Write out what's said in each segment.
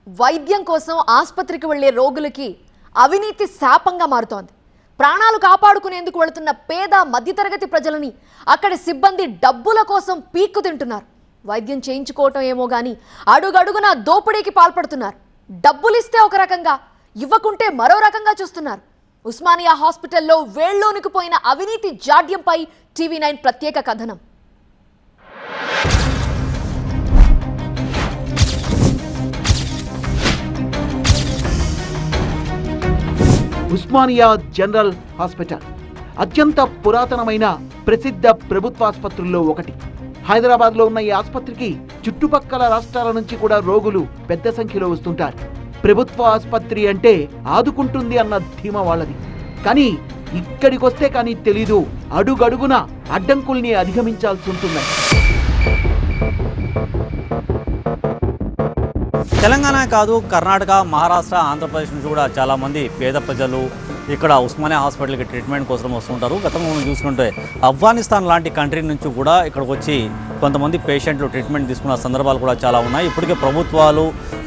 వైద్యం కోసం ఆసుపత్రికి వెళ్లే రోగులకి అవినీతి శాపంగా మారుతోంది. ప్రాణాలు కాపాడుకునేందుకు వెళుతున్న పేద మధ్యతరగతి ప్రజలని అక్కడి సిబ్బంది డబ్బుల కోసం పీక్కు తింటున్నారు. వైద్యం చేయించుకోవటం ఏమో గాని అడుగడుగునా దోపిడీకి పాల్పడుతున్నారు. డబ్బులిస్తే ఒక రకంగా, ఇవ్వకుంటే మరో రకంగా చూస్తున్నారు. ఉస్మానియా హాస్పిటల్లో వేళ్లోనికి పోయిన అవినీతి జాడ్యంపై టీవీ9 ప్రత్యేక కథనం. ఉస్మానియా జనరల్ హాస్పిటల్ అత్యంత పురాతనమైన ప్రసిద్ధ ప్రభుత్వాసుపత్రుల్లో ఒకటి. హైదరాబాద్లో ఉన్న ఈ ఆసుపత్రికి చుట్టుపక్కల రాష్ట్రాల నుంచి కూడా రోగులు పెద్ద సంఖ్యలో వస్తుంటారు. ప్రభుత్వ ఆసుపత్రి అంటే ఆదుకుంటుంది అన్న ధీమా వాళ్ళది. కానీ ఇక్కడికొస్తే కానీ తెలీదు, అడుగడుగున అడ్డంకుల్ని అధిగమించాల్సి ఉంటుంది. తెలంగాణ కాదు, కర్ణాటక, మహారాష్ట్ర, ఆంధ్రప్రదేశ్ నుంచి కూడా చాలామంది పేద ప్రజలు ఇక్కడ ఉస్మానియా హాస్పిటల్కి ట్రీట్మెంట్ కోసం వస్తుంటారు. గతంలో మనం చూసుకుంటే ఆఫ్ఘనిస్తాన్ లాంటి కంట్రీ నుంచి కూడా ఇక్కడికి వచ్చి కొంతమంది పేషెంట్లు ట్రీట్మెంట్ తీసుకున్న సందర్భాలు కూడా చాలా ఉన్నాయి. ఇప్పటికే ప్రభుత్వాలు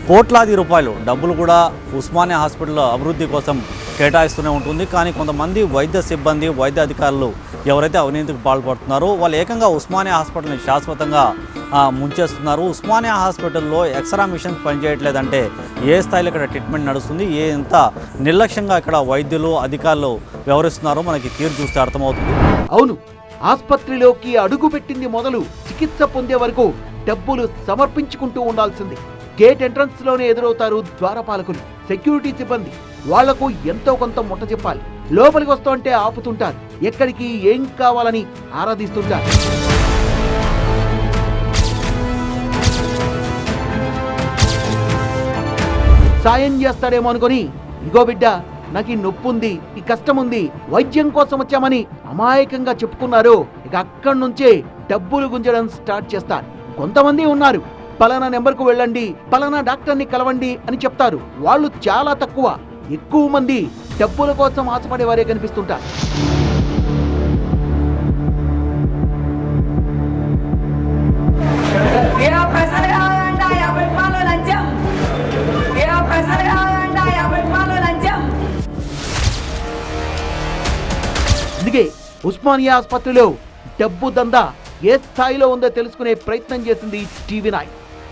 కోట్లాది రూపాయలు డబ్బులు కూడా ఉస్మానియా హాస్పిటల్ అభివృద్ధి కోసం కేటాయిస్తూనే ఉంటుంది. కానీ కొంతమంది వైద్య సిబ్బంది, వైద్య అధికారులు ఎవరైతే అవినీతికి పాల్పడుతున్నారో వాళ్ళు ఏకంగా ఉస్మానియా హాస్పిటల్ని శాశ్వతంగా ముంచేస్తున్నారు. ఉస్మానియా హాస్పిటల్లో ఎక్స్రా మిషన్స్ పనిచేయట్లేదంటే ఏ స్థాయిలో ఇక్కడ ట్రీట్మెంట్ నడుస్తుంది, ఎంత నిర్లక్ష్యంగా ఇక్కడ వైద్యులు, అధికారులు వ్యవహరిస్తున్నారో మనకి తీరు చూస్తే అర్థమవుతుంది. అవును, ఆసుపత్రిలోకి అడుగు పెట్టింది మొదలు చికిత్స పొందే వరకు డబ్బులు సమర్పించుకుంటూ ఉండాల్సింది. గేట్ ఎంట్రన్స్ లోనే ఎదురవుతారు ద్వారపాలకులు, సెక్యూరిటీ సిబ్బంది. వాళ్లకు ఎంతో కొంత ముట్ట చెప్పాలి. లోపలికి వస్తుంటే ఆపుతుంటారు, ఎక్కడికి ఏం కావాలని ఆరాధిస్తుంటారు. సాయం చేస్తాడేమో అనుకుని, ఇగో బిడ్డ నాకు ఈ నొప్పి ఉంది, ఈ కష్టం ఉంది, వైద్యం కోసం వచ్చామని అమాయకంగా చెప్పుకున్నారు. ఇక అక్కడి నుంచే డబ్బులు గుంజడం స్టార్ట్ చేస్తారు. కొంతమంది ఉన్నారు, పలానా నెంబర్కు వెళ్ళండి, పలానా డాక్టర్ని కలవండి అని చెప్తారు. వాళ్ళు చాలా తక్కువ. ఎక్కువ మంది డబ్బుల కోసం ఆశపడేవారే కనిపిస్తుంటారు. అందుకే ఉస్మానియా ఆసుపత్రిలో డబ్బు దందా ఏ స్థాయిలో ఉందో తెలుసుకునే ప్రయత్నం చేసింది టీవీ9.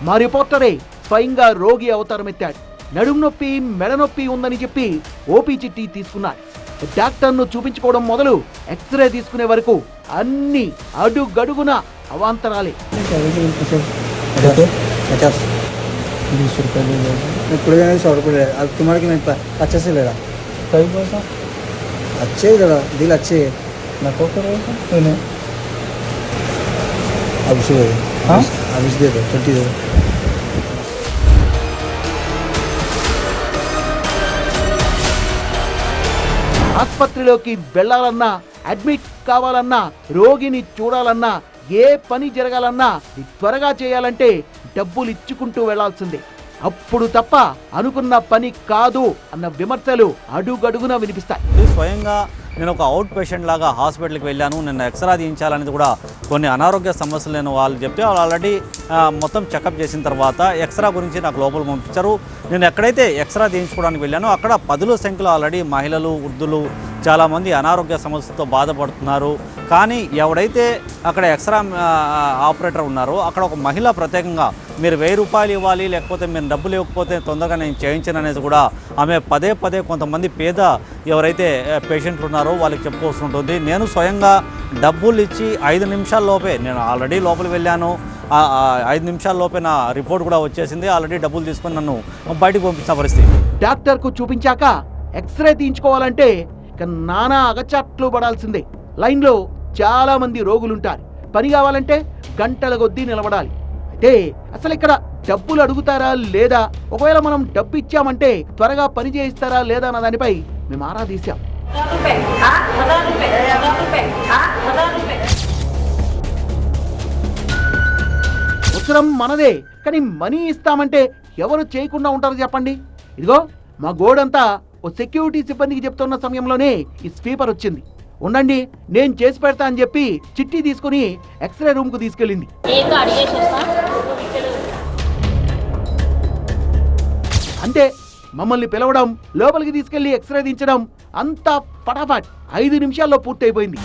మా రిపోర్టరే స్వయంగా రోగి అవతారం ఎత్తాడు. నడుము నొప్పి, మెడ నొప్పి ఉందని చెప్పి ఓపీ చిట్టి తీసుకున్నాడు. డాక్టర్ను చూపించుకోవడం మొదలు ఎక్స్రే తీసుకునే వరకు అన్ని అడుగడుగున అవాంతరాలే. अच्छे जरा दिल अच्छे ना को करो तूने अब सुबह हाँ अब इस दे दो 20 दे ఆసుపత్రిలోకి వెళ్ళాలన్నా, అడ్మిట్ కావాలన్నా, రోగిని చూడాలన్నా, ఏ పని జరగాలన్నా త్వరగా చేయాలంటే డబ్బులు ఇచ్చుకుంటూ వెళ్లాల్సిందే. అప్పుడు తప్ప అనుకున్న పని కాదు అన్న విమర్శలు అడుగడుగునా వినిపిస్తాయి. స్వయంగా నేను ఒక అవుట్ పేషెంట్ లాగా హాస్పిటల్కి వెళ్ళాను. నిన్న ఎక్స్రా తీయించాలనేది కూడా కొన్ని అనారోగ్య సమస్యలు నేను వాళ్ళు చెప్తే వాళ్ళు ఆల్రెడీ మొత్తం చెకప్ చేసిన తర్వాత ఎక్స్రా గురించి నాకు లోపల పంపించారు. నేను ఎక్కడైతే ఎక్స్రా తీయించుకోవడానికి వెళ్ళానో అక్కడ పదుల సంఖ్యలో ఆల్రెడీ మహిళలు, వృద్ధులు చాలామంది అనారోగ్య సమస్యలతో బాధపడుతున్నారు. కానీ ఎవడైతే అక్కడ ఎక్స్రా ఆపరేటర్ ఉన్నారో అక్కడ ఒక మహిళ ప్రత్యేకంగా మీరు 1000 రూపాయలు ఇవ్వాలి, లేకపోతే మీరు డబ్బులు ఇవ్వకపోతే తొందరగా నేను చేయించను అనేది కూడా ఆమె పదే పదే కొంతమంది పేద ఎవరైతే పేషెంట్లు ఉన్నారో వాళ్ళకి చెప్పుకొస్తుంటుంది. నేను స్వయంగా డబ్బులు ఇచ్చి 5 నిమిషాల లోపే, నేను ఆల్రెడీ లోపలికి వెళ్ళాను, 5 నిమిషాల లోపే నా రిపోర్ట్ కూడా వచ్చేసింది. ఆల్రెడీ డబ్బులు తీసుకొని నన్ను బయటకు పంపించిన పరిస్థితి. డాక్టర్కు చూపించాక ఎక్స్రే తీయించుకోవాలంటే నానా అగచాట్లు పడాల్సిందే. లైన్లో చాలా మంది రోగులుంటారు. పని కావాలంటే గంటల కొద్దీ నిలబడాలి. అయితే అసలు ఇక్కడ డబ్బులు అడుగుతారా లేదా, ఒకవేళ మనం డబ్బు ఇచ్చామంటే త్వరగా పని చేయిస్తారా లేదా అన్న దానిపై మేము ఆరా తీశాం. అవసరం మనదే, కానీ మనీ ఇస్తామంటే ఎవరు చేయకుండా ఉంటారు చెప్పండి. ఇదిగో మా గోడంతా ఓ సెక్యూరిటీ సిబ్బందికి చెప్తున్న సమయంలోనే ఈ స్వీపర్ వచ్చింది. ఉండండి నేను చేసి పెడతా అని చెప్పి చిట్టి తీసుకుని ఎక్స్రే రూమ్ కు తీసుకెళ్ళింది. అంతే, మమ్మల్ని పిలవడం, లోపలికి తీసుకెళ్లి ఎక్స్రే దించడం అంతా ఫటాఫట్ 5 నిమిషాల్లో పూర్తయిపోయింది.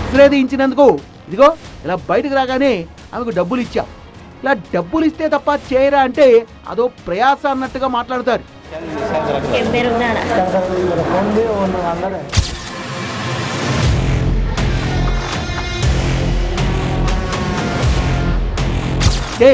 ఎక్స్రే దించినందుకు ఇదిగో ఇలా బయటకు రాగానే ఆమెకు డబ్బులు ఇచ్చాం. ఇలా డబ్బులు ఇస్తే తప్ప చేయరా అంటే అదో ప్రయాస అన్నట్టుగా మాట్లాడతారు. అంటే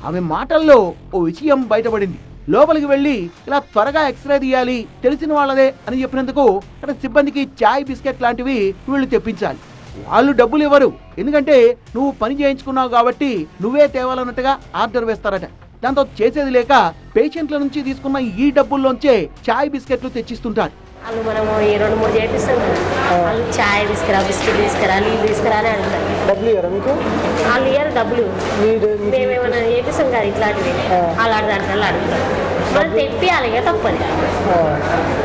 ఆమె మాటల్లో ఓ విషయం బయటపడింది. లోపలికి వెళ్ళి ఇలా త్వరగా ఎక్స్రే తీయాలి, తెలిసిన వాళ్ళదే అని చెప్పినందుకు అక్కడ సిబ్బందికి చాయ్ బిస్కెట్ లాంటివి వీళ్ళు తెప్పించాలి. వాళ్ళు డబ్బులు ఇవ్వరు, ఎందుకంటే నువ్వు పని చేయించుకున్నావు కాబట్టి నువ్వే తేవాలన్నట్టుగా ఆర్డర్ వేస్తారట. దాంతో చేసేది లేక పేషెంట్ల నుంచి తీసుకున్న ఈ డబ్బుల్లోంచే చాయ్ బిస్కెట్లు తెచ్చిస్తుంటారు. వాళ్ళు మనము 2-3 చేపిస్తాం, వాళ్ళు చాయ్ తీసుకురా, బిస్కెట్ తీసుకురా, నీళ్ళు తీసుకురా అని అడుగుతారు. డబ్బులు ఇవ్వరా మీకు? వాళ్ళు ఇయ్యారు డబ్బులు, మేమేమైనా చేపిస్తాం కదా ఇట్లాంటివి. వాళ్ళు అడుగుతారు మనం తెప్పియాలి ఇక తప్పది.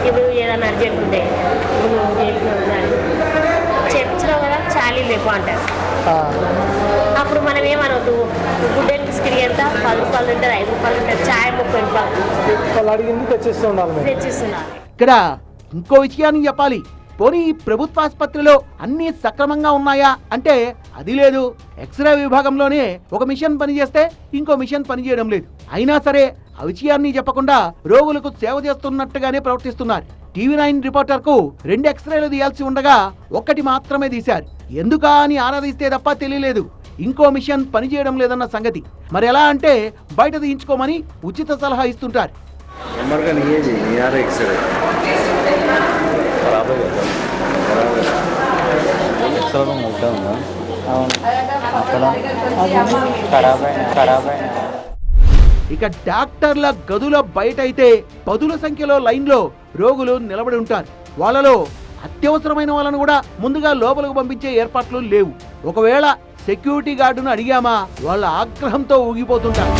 ఇప్పుడు ఏదైనా అర్జెంట్ ఉంటే ఇప్పుడు చెప్తున్నావు కదా చాలీ లేపు అంటారు. అప్పుడు మనం ఏమనవద్దు, గుడ్ అండ్ బిస్కెట్ ఎంత 10 రూపాయలు ఉంటుంది, 5 రూపాయలు ఉంటుంది, చాయ్ 30 రూపాయలు వాళ్ళు అడిగింది తెచ్చిస్తున్నారు. ఇక్కడ ఇంకో విషయాన్ని చెప్పాలి. పోనీ ఈ ప్రభుత్వ ఆసుపత్రిలో అన్ని సక్రమంగా ఉన్నాయా అంటే అది లేదు. ఎక్స్రే విభాగంలోనే ఒక మిషన్ పనిచేస్తే ఇంకో మిషన్ పనిచేయడం లేదు. అయినా సరే ఆ విషయాన్ని చెప్పకుండా రోగులకు సేవ చేస్తున్నట్టుగానే ప్రవర్తిస్తున్నారు. TV9 రిపోర్టర్కు 2 ఎక్స్రేలు తీయాల్సి ఉండగా 1 మాత్రమే తీశారు. ఎందుకా అని ఆరాధిస్తే తప్ప తెలియలేదు ఇంకో మిషన్ పనిచేయడం లేదన్న సంగతి. మరి ఎలా అంటే బయట తీయించుకోమని ఉచిత సలహా ఇస్తుంటారు. ఇక డాక్టర్ల గదుల బయట అయితే పదుల సంఖ్యలో లైన్లో రోగులు నిలబడి ఉంటారు. వాళ్ళలో అత్యవసరమైన వాళ్ళను కూడా ముందుగా లోపలికి పంపించే ఏర్పాట్లు లేవు. ఒకవేళ సెక్యూరిటీ గార్డును అడిగామా వాళ్ళ ఆగ్రహంతో ఊగిపోతుంటారు.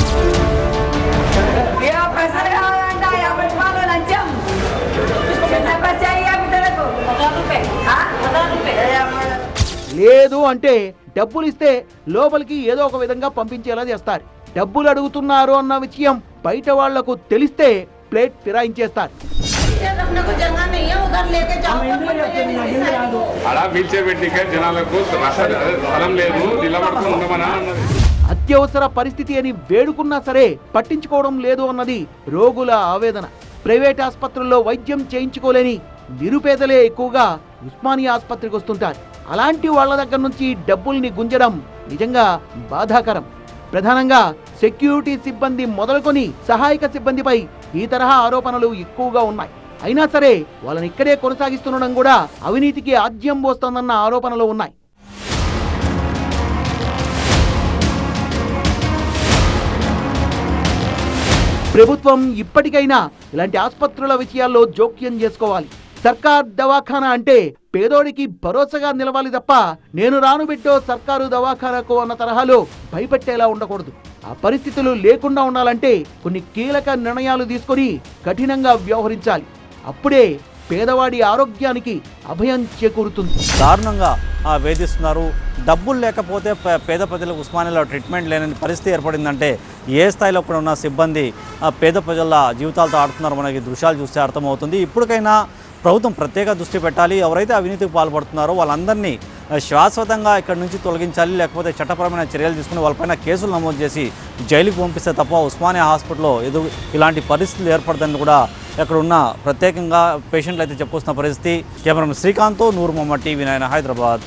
లేదు అంటే డబ్బులు ఇస్తే లోపలికి ఏదో ఒక విధంగా పంపించేలా చేస్తారు. డబ్బులు అడుగుతున్నారు అన్న విషయం బయట వాళ్లకు తెలిస్తే ప్లేట్ ఫిరాయించేస్తారు. అత్యవసర పరిస్థితి అని వేడుకున్నా సరే పట్టించుకోవడం లేదు అన్నది రోగుల ఆవేదన. ప్రైవేట్ ఆసుపత్రుల్లో వైద్యం చేయించుకోలేని నిరుపేదలే ఎక్కువగా ఉస్మానియా ఆసుపత్రికి వస్తుంటారు. అలాంటి వాళ్ళ దగ్గర నుంచి డబ్బుల్ని గుంజడం నిజంగా బాధాకరం. ప్రధానంగా సెక్యూరిటీ సిబ్బంది మొదలుకొని సహాయక సిబ్బందిపై ఈ తరహా ఆరోపణలు ఎక్కువగా ఉన్నాయి. అయినా సరే వాళ్ళని ఇక్కడే కొనసాగిస్తుండడం కూడా అవినీతికి ఆజ్యం పోస్తోందన్న ఆరోపణలు ఉన్నాయి. ప్రభుత్వం ఇప్పటికైనా ఇలాంటి ఆసుపత్రుల విషయాల్లో జోక్యం చేసుకోవాలి. సర్కార్ దవాఖానా అంటే పేదోడికి భరోసాగా నిలవాలి తప్ప నేను రాను బిడ్డో సర్కారు దవాఖానాకు అన్న తరహాలో భయపెట్టేలా ఉండకూడదు. ఆ పరిస్థితులు లేకుండా ఉండాలంటే కొన్ని కీలక నిర్ణయాలు తీసుకొని కఠినంగా వ్యవహరించాలి. అప్పుడే పేదవాడి ఆరోగ్యానికి అభయం చేకూరుతుంది. దారుణంగా వేధిస్తున్నారు. డబ్బులు లేకపోతే పేద ప్రజలకు ఉస్మానియాలో ట్రీట్మెంట్ లేని పరిస్థితి ఏర్పడిందంటే ఏ స్థాయిలో కూడా ఉన్న సిబ్బంది పేద ప్రజల జీవితాలతో ఆడుతున్నారు మనకి దృశ్యాలు చూస్తే అర్థమవుతుంది. ఇప్పటికైనా ప్రభుత్వం ప్రత్యేక దృష్టి పెట్టాలి. ఎవరైతే అవినీతికి పాల్పడుతున్నారో వాళ్ళందరినీ శాశ్వతంగా ఇక్కడి నుంచి తొలగించాలి. లేకపోతే చట్టపరమైన చర్యలు తీసుకుని వాళ్ళపైన కేసులు నమోదు చేసి జైలుకి పంపిస్తే తప్ప ఉస్మానియా హాస్పిటల్లో ఇలాంటి పరిస్థితులు ఏర్పడదని కూడా ఇక్కడ ఉన్న ప్రత్యేకంగా పేషెంట్లు అయితే చెప్పుకొస్తున్న పరిస్థితి. Cameraman Srikanth, Noor Mohammed, TV9 Hyderabad.